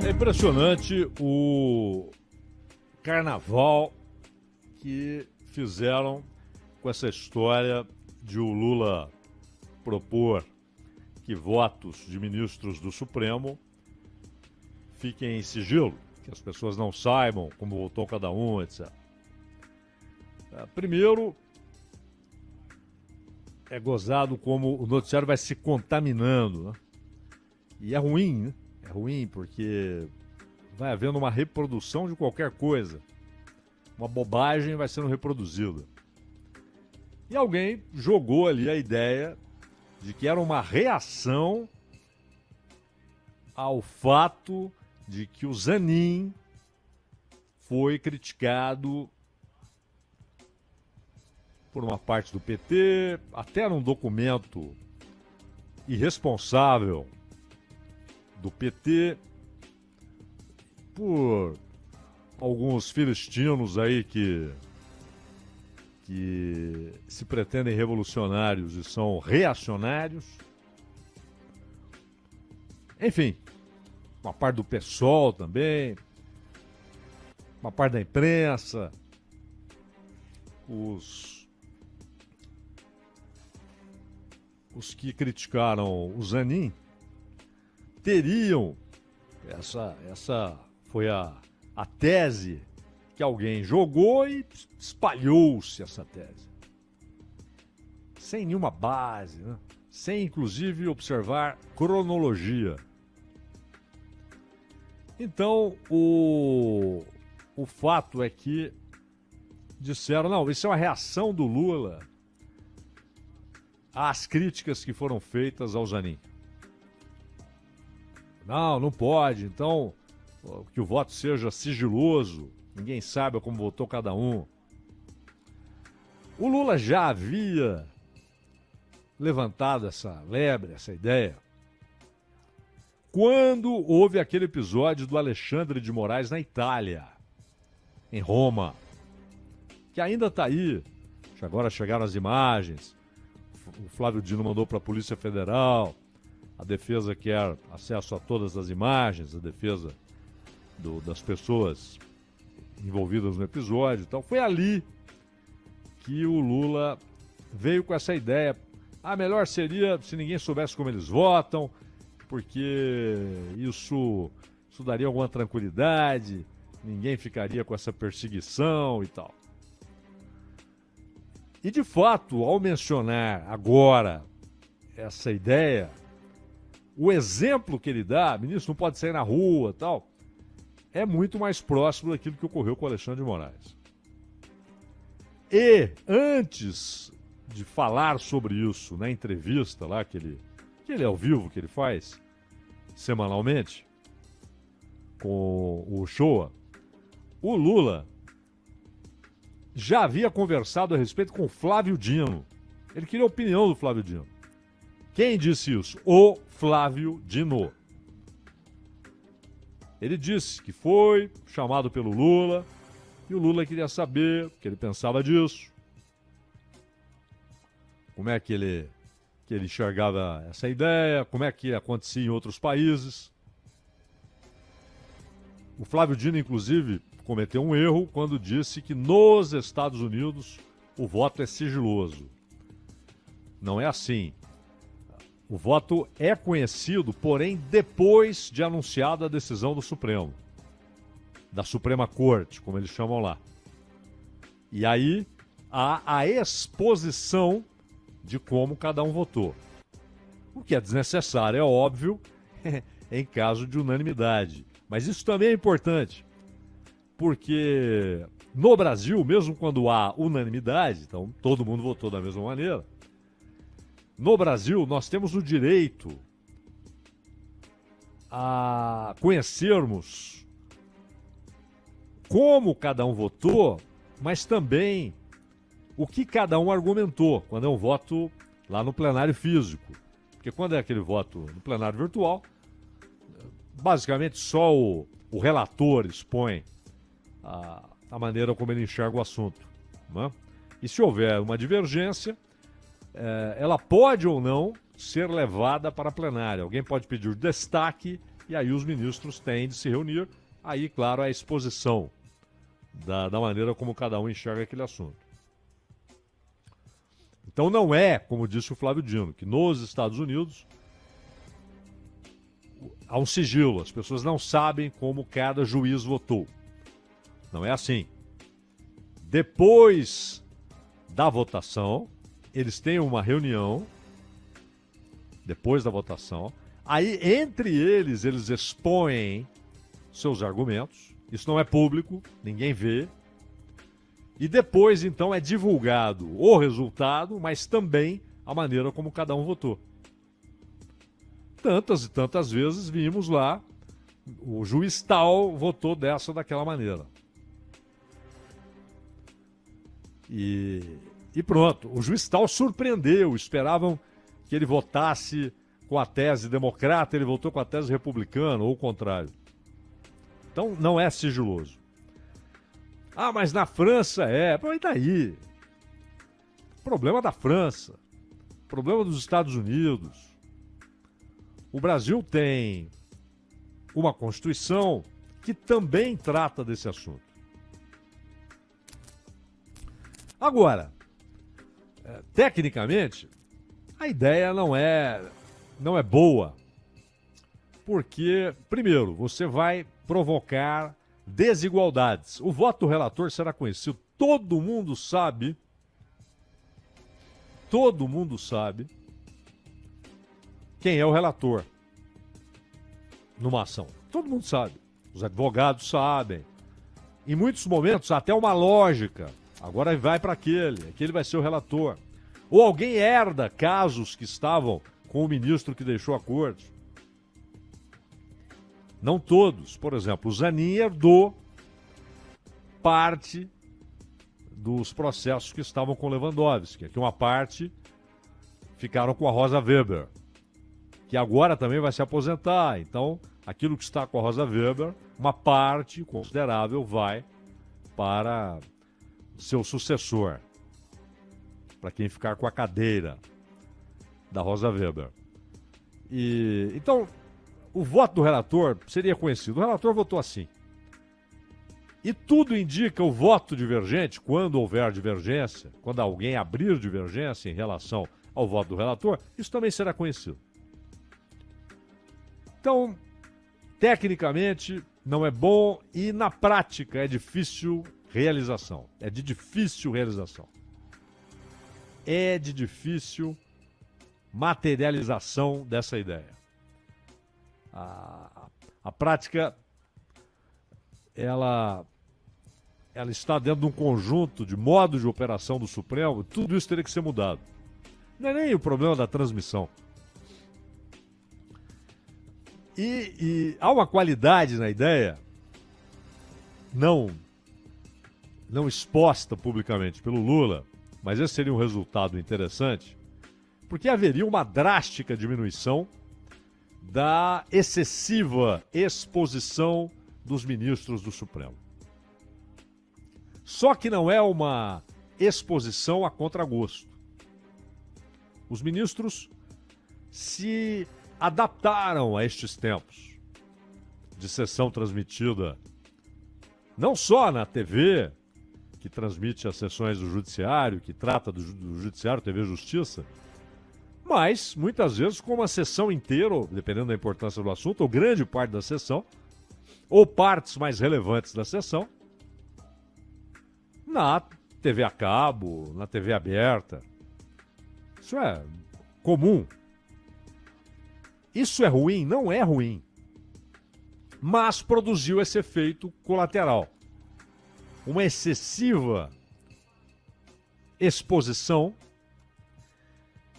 É impressionante o carnaval que fizeram com essa história de o Lula propor que votos de ministros do Supremo fiquem em sigilo, que as pessoas não saibam como votou cada um, etc. Primeiro, é gozado como o noticiário vai se contaminando, né? E é ruim, né? É ruim porque vai havendo uma reprodução de qualquer coisa. Uma bobagem vai sendo reproduzida. E alguém jogou ali a ideia de que era uma reação ao fato de que o Zanin foi criticado por uma parte do PT, até num documento irresponsável do PT, por alguns filistinos aí que se pretendem revolucionários e são reacionários. Enfim, uma parte do PSOL também, uma parte da imprensa, os que criticaram o Zanin teriam, essa foi a tese que alguém jogou e espalhou-se essa tese. Sem nenhuma base, né? Sem inclusive observar cronologia. Então, o fato é que disseram, não, isso é uma reação do Lula às críticas que foram feitas ao Zanin. Não pode, então que o voto seja sigiloso, ninguém sabe como votou cada um. O Lula já havia levantado essa lebre, essa ideia, quando houve aquele episódio do Alexandre de Moraes na Itália, em Roma, que ainda está aí. Agora chegaram as imagens, o Flávio Dino mandou para a Polícia Federal, a defesa quer acesso a todas as imagens, a defesa das pessoas envolvidas no episódio e tal. Foi ali que o Lula veio com essa ideia. Melhor seria se ninguém soubesse como eles votam, porque isso daria alguma tranquilidade, ninguém ficaria com essa perseguição e tal. E de fato, ao mencionar agora essa ideia, o exemplo que ele dá, ministro não pode sair na rua e tal, é muito mais próximo daquilo que ocorreu com o Alexandre de Moraes. E antes de falar sobre isso na entrevista lá que ele é ao vivo, que ele faz semanalmente com o Shoa, o Lula já havia conversado a respeito com o Flávio Dino. Ele queria a opinião do Flávio Dino. Quem disse isso? O Flávio Dino. Ele disse que foi chamado pelo Lula e o Lula queria saber o que ele pensava disso. Como é que ele enxergava essa ideia, como é que acontecia em outros países. O Flávio Dino, inclusive, cometeu um erro quando disse que nos Estados Unidos o voto é sigiloso. Não é assim. O voto é conhecido, porém, depois de anunciada a decisão do Supremo. Da Suprema Corte, como eles chamam lá. E aí há a exposição de como cada um votou. O que é desnecessário, é óbvio, em caso de unanimidade. Mas isso também é importante, porque no Brasil, mesmo quando há unanimidade, então todo mundo votou da mesma maneira, no Brasil nós temos o direito a conhecermos como cada um votou, mas também o que cada um argumentou, quando é um voto lá no plenário físico. Porque quando é aquele voto no plenário virtual, basicamente só o relator expõe a maneira como ele enxerga o assunto, né? E se houver uma divergência, ela pode ou não ser levada para a plenária. Alguém pode pedir destaque e aí os ministros têm de se reunir. Aí, claro, a exposição da maneira como cada um enxerga aquele assunto. Então não é, como disse o Flávio Dino, que nos Estados Unidos há um sigilo, as pessoas não sabem como cada juiz votou. Não é assim. Depois da votação, eles têm uma reunião, depois da votação, aí entre eles expõem seus argumentos, isso não é público, ninguém vê, e depois então é divulgado o resultado, mas também a maneira como cada um votou. Tantas e tantas vezes vimos lá, o juiz tal votou dessa ou daquela maneira. E pronto, o juiz tal surpreendeu, esperavam que ele votasse com a tese democrata, ele votou com a tese republicana, ou o contrário. Então não é sigiloso. Ah, mas na França é. Pô, e daí? Problema da França. Problema dos Estados Unidos. O Brasil tem uma Constituição que também trata desse assunto. Agora, tecnicamente, a ideia não é boa. Porque, primeiro, você vai provocar desigualdades. O voto do relator será conhecido. Todo mundo sabe quem é o relator numa ação. Todo mundo sabe. Os advogados sabem. Em muitos momentos, até uma lógica. Agora vai para aquele vai ser o relator. Ou alguém herda casos que estavam com o ministro que deixou a corte. Não todos. Por exemplo, o Zanin herdou parte dos processos que estavam com Lewandowski. Aqui uma parte ficaram com a Rosa Weber, que agora também vai se aposentar. Então, aquilo que está com a Rosa Weber, uma parte considerável vai para seu sucessor, para quem ficar com a cadeira da Rosa Weber. Então, o voto do relator seria conhecido. O relator votou assim. E tudo indica o voto divergente, quando houver divergência, quando alguém abrir divergência em relação ao voto do relator, isso também será conhecido. Então, tecnicamente, não é bom e na prática é difícil realização. É de difícil realização. É de difícil materialização dessa ideia. A prática, ela está dentro de um conjunto de modos de operação do Supremo, tudo isso teria que ser mudado. Não é nem o problema da transmissão. E há uma qualidade na ideia, não exposta publicamente pelo Lula, mas esse seria um resultado interessante, porque haveria uma drástica diminuição da excessiva exposição dos ministros do Supremo. Só que não é uma exposição a contragosto. Os ministros se adaptaram a estes tempos de sessão transmitida não só na TV, que transmite as sessões do Judiciário, que trata do Judiciário, TV Justiça, mas muitas vezes com uma sessão inteira, dependendo da importância do assunto, ou grande parte da sessão, ou partes mais relevantes da sessão, na TV a cabo, na TV aberta. Isso é comum. Isso é ruim? Não é ruim. Mas produziu esse efeito colateral. Uma excessiva exposição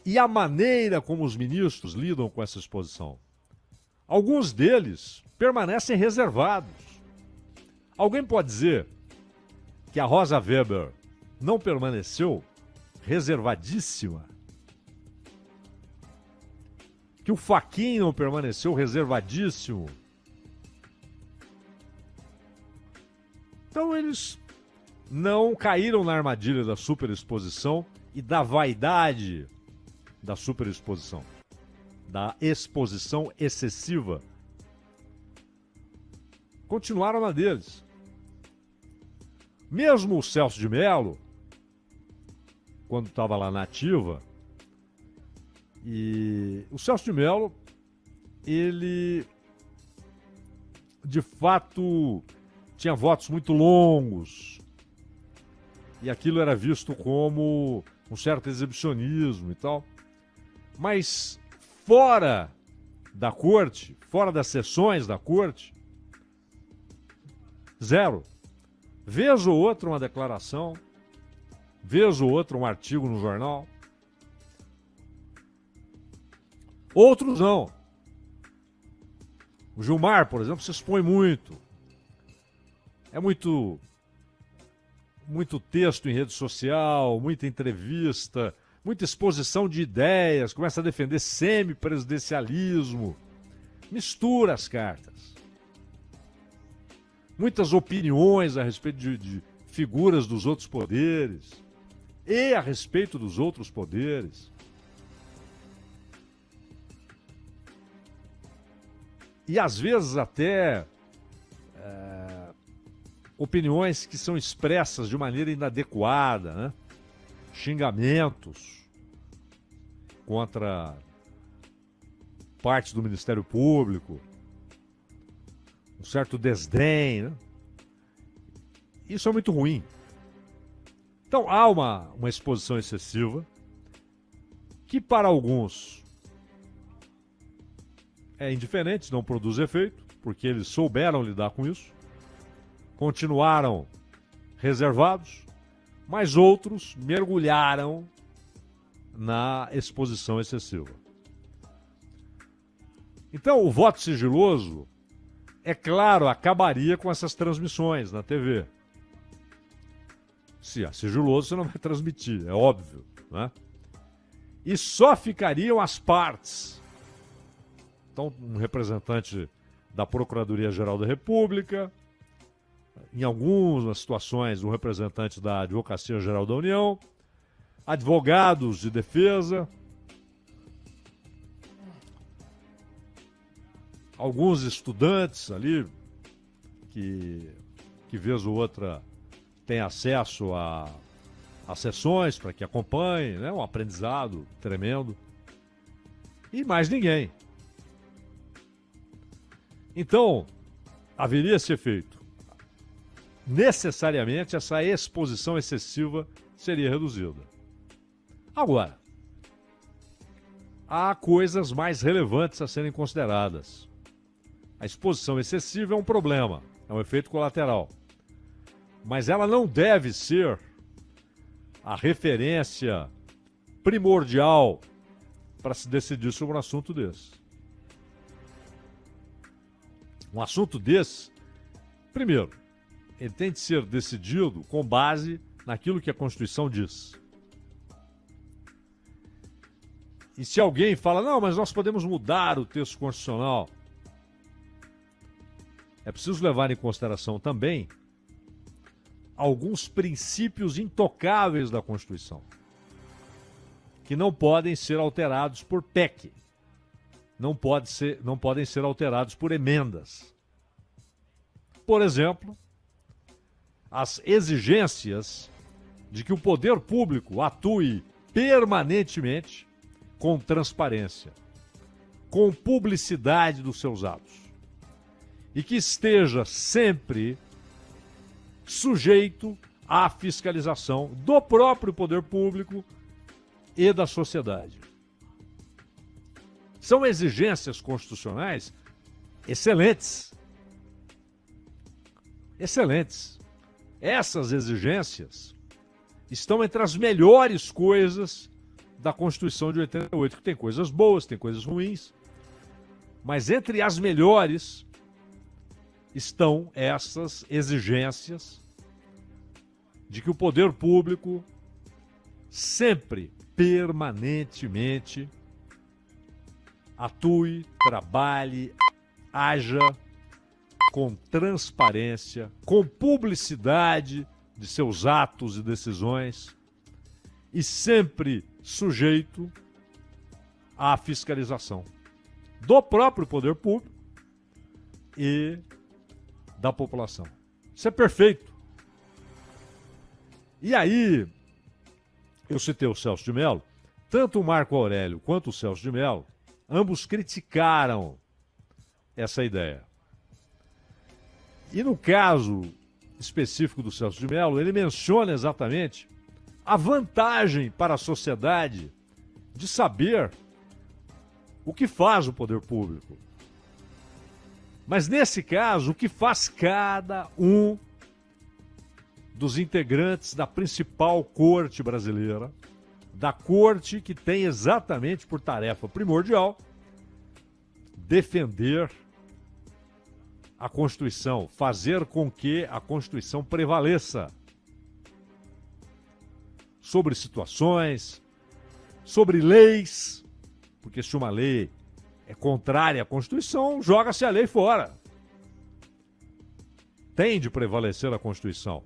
e a maneira como os ministros lidam com essa exposição. Alguns deles permanecem reservados. Alguém pode dizer que a Rosa Weber não permaneceu reservadíssima? Que o Fachin não permaneceu reservadíssimo? Então eles não caíram na armadilha da superexposição e da vaidade da superexposição, da exposição excessiva continuaram na deles. Mesmo o Celso de Mello, quando estava lá na ativa, e o Celso de Mello, ele de fato tinha votos muito longos, e aquilo era visto como um certo exibicionismo e tal. Mas fora da corte, fora das sessões da corte, zero. Vez ou outra uma declaração, vez ou outra um artigo no jornal. Outros não. O Gilmar, por exemplo, se expõe muito. É muito texto em rede social, muita entrevista, muita exposição de ideias, começa a defender semipresidencialismo, mistura as cartas. Muitas opiniões a respeito de figuras dos outros poderes e a respeito dos outros poderes. E às vezes até opiniões que são expressas de maneira inadequada, né? Xingamentos contra parte do Ministério Público, um certo desdém, né? Isso é muito ruim. Então há uma exposição excessiva que para alguns é indiferente, não produz efeito, porque eles souberam lidar com isso, continuaram reservados, mas outros mergulharam na exposição excessiva. Então, o voto sigiloso, é claro, acabaria com essas transmissões na TV. Se é sigiloso, você não vai transmitir, é óbvio, né? E só ficariam as partes. Então, um representante da Procuradoria-Geral da República, em algumas situações, um representante da Advocacia-Geral da União, advogados de defesa, alguns estudantes ali, que vez ou outra têm acesso a sessões para que acompanhem, né? Um aprendizado tremendo, e mais ninguém. Então, haveria esse efeito. Necessariamente, essa exposição excessiva seria reduzida. Agora, há coisas mais relevantes a serem consideradas. A exposição excessiva é um problema, é um efeito colateral. Mas ela não deve ser a referência primordial para se decidir sobre um assunto desse. Um assunto desse, primeiro, ele tem de ser decidido com base naquilo que a Constituição diz. E se alguém fala, não, mas nós podemos mudar o texto constitucional, é preciso levar em consideração também alguns princípios intocáveis da Constituição, que não podem ser alterados por PEC, não podem ser alterados por emendas. Por exemplo, as exigências de que o poder público atue permanentemente com transparência, com publicidade dos seus atos, e que esteja sempre sujeito à fiscalização do próprio poder público e da sociedade. São exigências constitucionais excelentes. Excelentes. Essas exigências estão entre as melhores coisas da Constituição de 88, que tem coisas boas, tem coisas ruins, mas entre as melhores estão essas exigências de que o poder público sempre, permanentemente, atue, trabalhe, haja com transparência, com publicidade de seus atos e decisões e sempre sujeito à fiscalização do próprio poder público e da população. Isso é perfeito. E aí, eu citei o Celso de Mello, tanto o Marco Aurélio quanto o Celso de Mello, ambos criticaram essa ideia. E no caso específico do Celso de Mello, ele menciona exatamente a vantagem para a sociedade de saber o que faz o poder público. Mas nesse caso, o que faz cada um dos integrantes da principal corte brasileira, da corte que tem exatamente por tarefa primordial defender a Constituição, fazer com que a Constituição prevaleça sobre situações, sobre leis, porque se uma lei é contrária à Constituição, joga-se a lei fora. Tem de prevalecer a Constituição.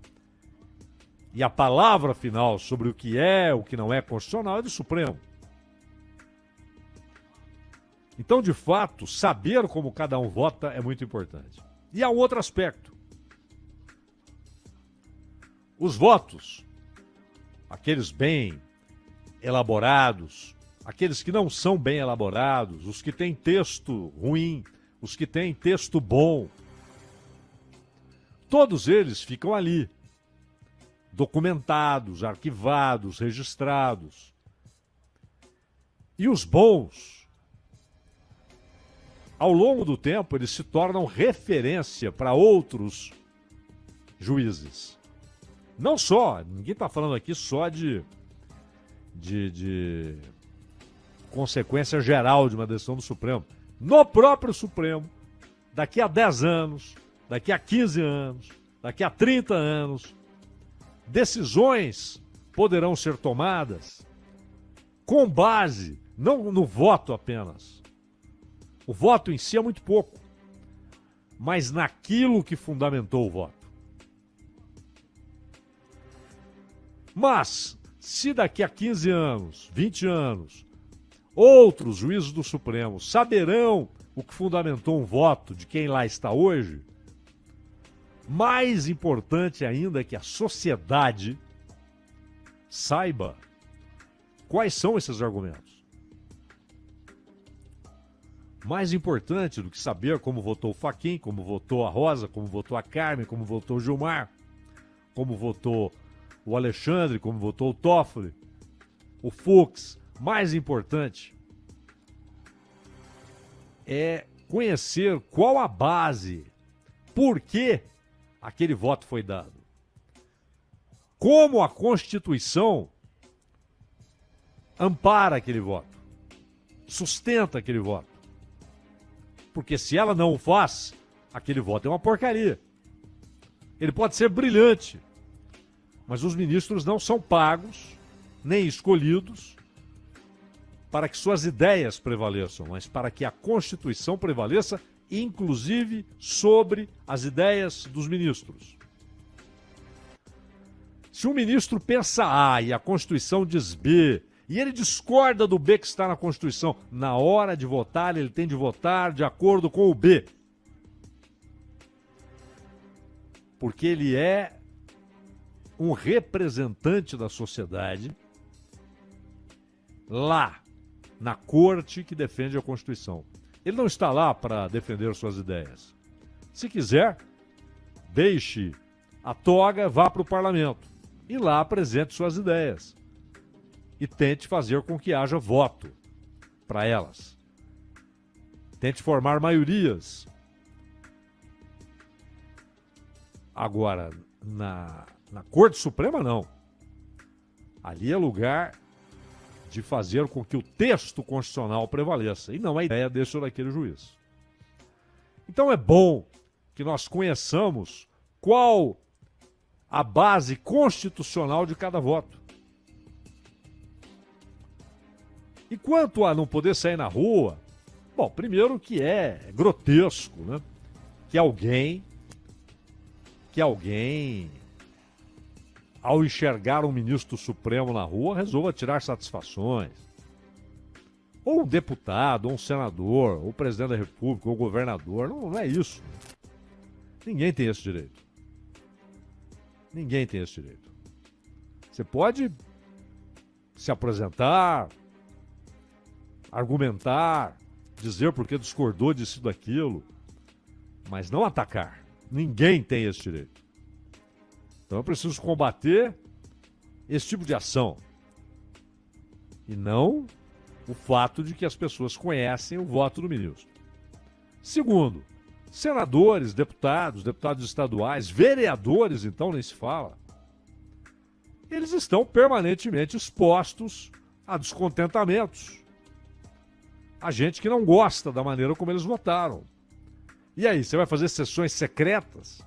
E a palavra final sobre o que é, o que não é constitucional é do Supremo. Então, de fato, saber como cada um vota é muito importante. E há um outro aspecto. Os votos, aqueles bem elaborados, aqueles que não são bem elaborados, os que têm texto ruim, os que têm texto bom, todos eles ficam ali, documentados, arquivados, registrados. E os bons, ao longo do tempo, eles se tornam referência para outros juízes. Não só, ninguém está falando aqui só de consequência geral de uma decisão do Supremo. No próprio Supremo, daqui a 10 anos, daqui a 15 anos, daqui a 30 anos, decisões poderão ser tomadas com base, não no voto apenas. O voto em si é muito pouco, mas naquilo que fundamentou o voto. Mas, se daqui a 15 anos, 20 anos, outros juízes do Supremo saberão o que fundamentou um voto de quem lá está hoje, mais importante ainda é que a sociedade saiba quais são esses argumentos. Mais importante do que saber como votou o Fachin, como votou a Rosa, como votou a Carmen, como votou o Gilmar, como votou o Alexandre, como votou o Toffoli, o Fux. Mais importante é conhecer qual a base, por que aquele voto foi dado. Como a Constituição ampara aquele voto, sustenta aquele voto. Porque se ela não o faz, aquele voto é uma porcaria. Ele pode ser brilhante, mas os ministros não são pagos, nem escolhidos, para que suas ideias prevaleçam, mas para que a Constituição prevaleça, inclusive sobre as ideias dos ministros. Se um ministro pensa A e a Constituição diz B, e ele discorda do B que está na Constituição, na hora de votar, ele tem de votar de acordo com o B. Porque ele é um representante da sociedade lá, na corte que defende a Constituição. Ele não está lá para defender suas ideias. Se quiser, deixe a toga, vá para o parlamento e lá apresente suas ideias. E tente fazer com que haja voto para elas. Tente formar maiorias. Agora, na Corte Suprema, não. Ali é lugar de fazer com que o texto constitucional prevaleça, e não a ideia desse ou daquele juiz. Então é bom que nós conheçamos qual a base constitucional de cada voto. E quanto a não poder sair na rua, bom, primeiro que é grotesco, né? Que alguém, ao enxergar um ministro Supremo na rua, resolva tirar satisfações. Ou um deputado, ou um senador, ou o presidente da República, ou o governador, não é isso. Ninguém tem esse direito. Ninguém tem esse direito. Você pode se apresentar, argumentar, dizer porque discordou disso e daquilo, mas não atacar. Ninguém tem esse direito. Então eu preciso combater esse tipo de ação. E não o fato de que as pessoas conhecem o voto do ministro. Segundo, senadores, deputados estaduais, vereadores, então nem se fala, eles estão permanentemente expostos a descontentamentos. A gente que não gosta da maneira como eles votaram. E aí, você vai fazer sessões secretas?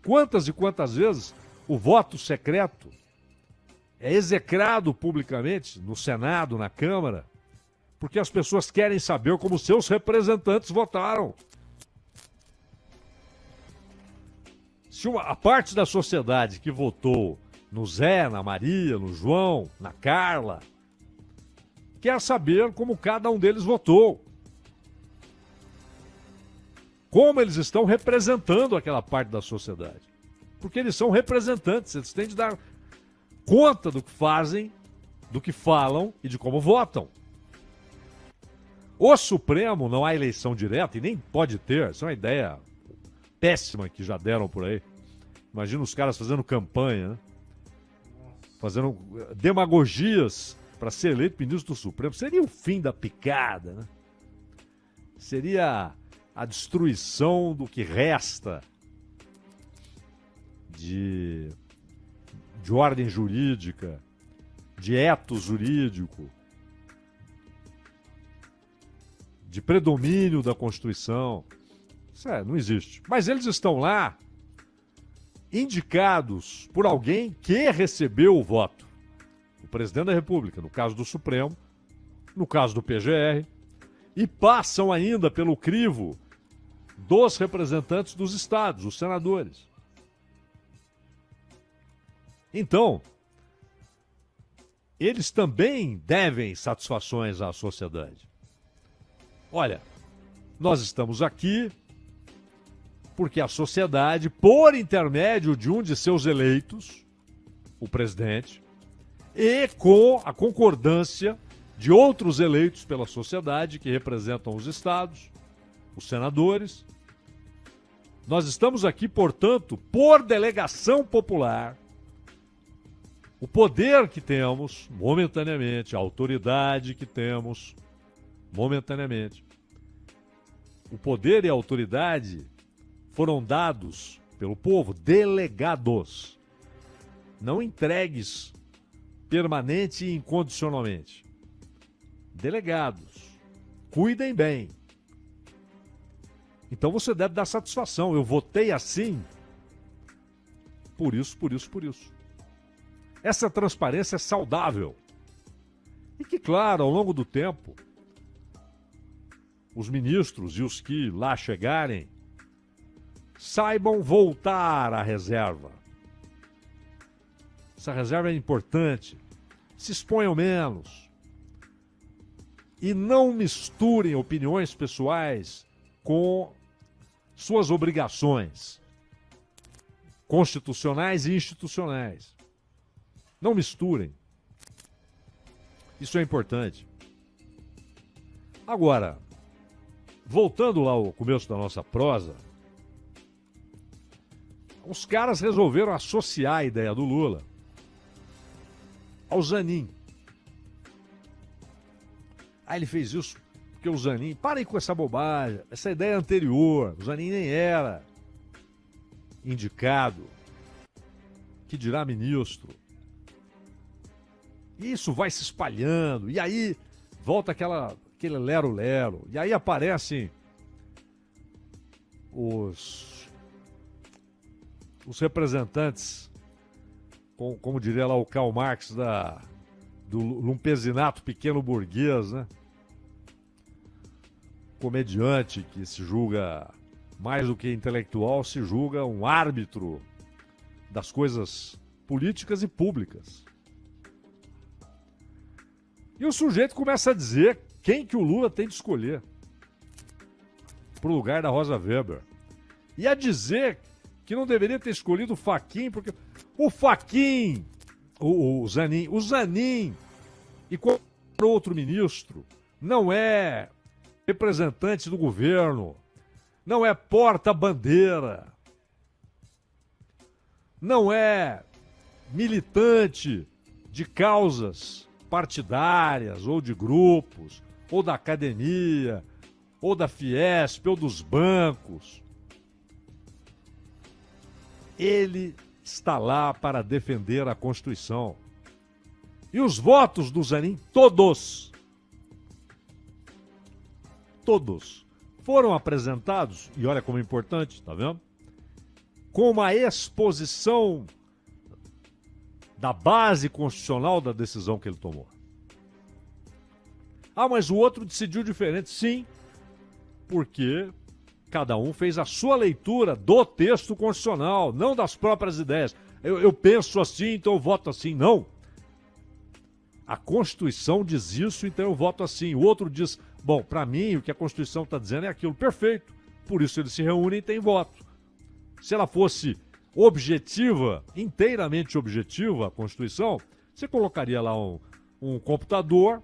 Quantas e quantas vezes o voto secreto é execrado publicamente no Senado, na Câmara, porque as pessoas querem saber como seus representantes votaram. Se a parte da sociedade que votou no Zé, na Maria, no João, na Carla, quer saber como cada um deles votou. Como eles estão representando aquela parte da sociedade. Porque eles são representantes, eles têm de dar conta do que fazem, do que falam e de como votam. O Supremo não há eleição direta e nem pode ter, isso é uma ideia péssima que já deram por aí. Imagina os caras fazendo campanha, né? Fazendo demagogias para ser eleito ministro do Supremo. Seria o fim da picada, né? Seria a destruição do que resta de ordem jurídica, de ethos jurídico, de predomínio da Constituição. Isso não existe. Mas eles estão lá indicados por alguém que recebeu o voto. O presidente da República, no caso do Supremo, no caso do PGR, e passam ainda pelo crivo dos representantes dos estados, os senadores. Então, eles também devem satisfações à sociedade. Olha, nós estamos aqui porque a sociedade, por intermédio de um de seus eleitos, o presidente, e com a concordância de outros eleitos pela sociedade que representam os estados, os senadores, nós estamos aqui, portanto, por delegação popular. O poder que temos momentaneamente, a autoridade que temos momentaneamente. O poder e a autoridade foram dados pelo povo, delegados, não entregues permanente e incondicionalmente. Delegados. Cuidem bem. Então você deve dar satisfação. Eu votei assim, por isso, por isso, por isso. Essa transparência é saudável. E que, claro, ao longo do tempo, os ministros e os que lá chegarem saibam voltar à reserva. Essa reserva é importante. Se exponham menos. E não misturem opiniões pessoais com suas obrigações constitucionais e institucionais. Não misturem. Isso é importante. Agora, voltando lá ao começo da nossa prosa, os caras resolveram associar a ideia do Lula ao Zanin. Aí ele fez isso porque o Zanin... Parem com essa bobagem, essa ideia anterior. O Zanin nem era indicado, que dirá ministro. Isso vai se espalhando, e aí volta aquele lero-lero, e aí aparecem os representantes, como diria lá o Karl Marx, do lumpesinato pequeno burguês, né? Comediante que se julga mais do que intelectual, se julga um árbitro das coisas políticas e públicas. E o sujeito começa a dizer quem que o Lula tem de escolher pro lugar da Rosa Weber. E a dizer que não deveria ter escolhido o Fachin, porque o Fachin, o Zanin e qualquer outro ministro não é representante do governo, não é porta-bandeira, não é militante de causas partidárias ou de grupos, ou da academia, ou da Fiesp, ou dos bancos. Ele está lá para defender a Constituição. E os votos do Zanin, todos, foram apresentados, e olha como é importante, tá vendo? Com uma exposição da base constitucional da decisão que ele tomou. Ah, mas o outro decidiu diferente. Sim, porque cada um fez a sua leitura do texto constitucional, não das próprias ideias. Eu penso assim, então eu voto assim. Não. A Constituição diz isso, então eu voto assim. O outro diz, bom, para mim o que a Constituição está dizendo é aquilo. Perfeito. Por isso eles se reúnem e têm voto. Se ela fosse objetiva, inteiramente objetiva, a Constituição, você colocaria lá um computador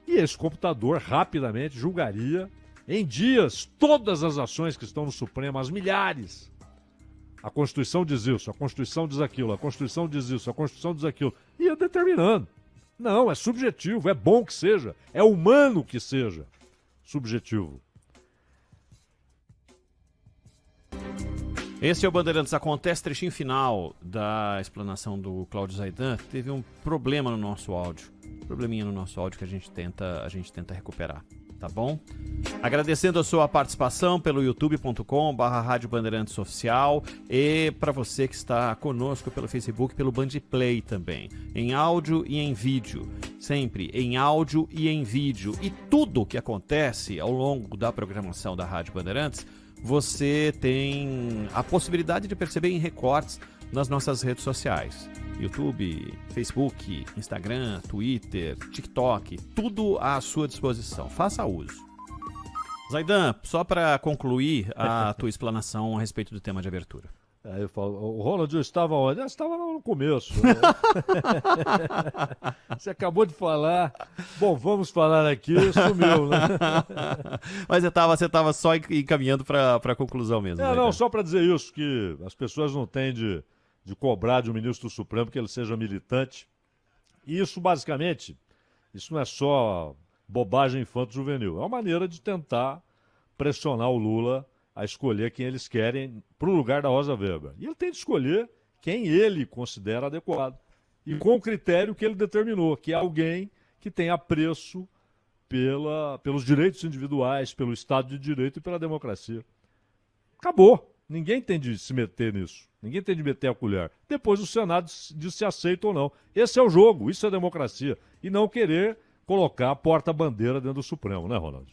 e esse computador rapidamente julgaria em dias todas as ações que estão no Supremo, as milhares. A Constituição diz isso, a Constituição diz aquilo, a Constituição diz isso, a Constituição diz aquilo. E ia determinando. Não, é subjetivo, é bom que seja, é humano que seja subjetivo. Esse é o Bandeirantes Acontece, trechinho final da explanação do Cláudio Zaidan. Teve um problema no nosso áudio. Probleminha no nosso áudio que a gente tenta recuperar, tá bom? Agradecendo a sua participação pelo youtube.com/Rádio Bandeirantes Oficial e para você que está conosco pelo Facebook, pelo Bandplay também, em áudio e em vídeo, sempre em áudio e em vídeo. E tudo o que acontece ao longo da programação da Rádio Bandeirantes, você tem a possibilidade de perceber em recortes nas nossas redes sociais. YouTube, Facebook, Instagram, Twitter, TikTok, tudo à sua disposição. Faça uso. Zaidan, só para concluir a tua explanação a respeito do tema de abertura. Eu falo, o Ronald, eu estava onde? Eu estava no começo. Você acabou de falar. Bom, vamos falar aqui, sumiu, né? Mas você estava só encaminhando para a conclusão mesmo. Não, só para dizer isso, que as pessoas não têm de cobrar de um ministro do Supremo que ele seja militante. E isso, basicamente, isso não é só bobagem infanto-juvenil. É uma maneira de tentar pressionar o Lula a escolher quem eles querem para o lugar da Rosa Weber. E ele tem de escolher quem ele considera adequado. E com o critério que ele determinou, que é alguém que tem apreço pelos direitos individuais, pelo Estado de Direito e pela democracia. Acabou. Ninguém tem de se meter nisso. Ninguém tem de meter a colher. Depois o Senado diz se aceita ou não. Esse é o jogo, isso é democracia. E não querer colocar a porta-bandeira dentro do Supremo, né, Ronaldo?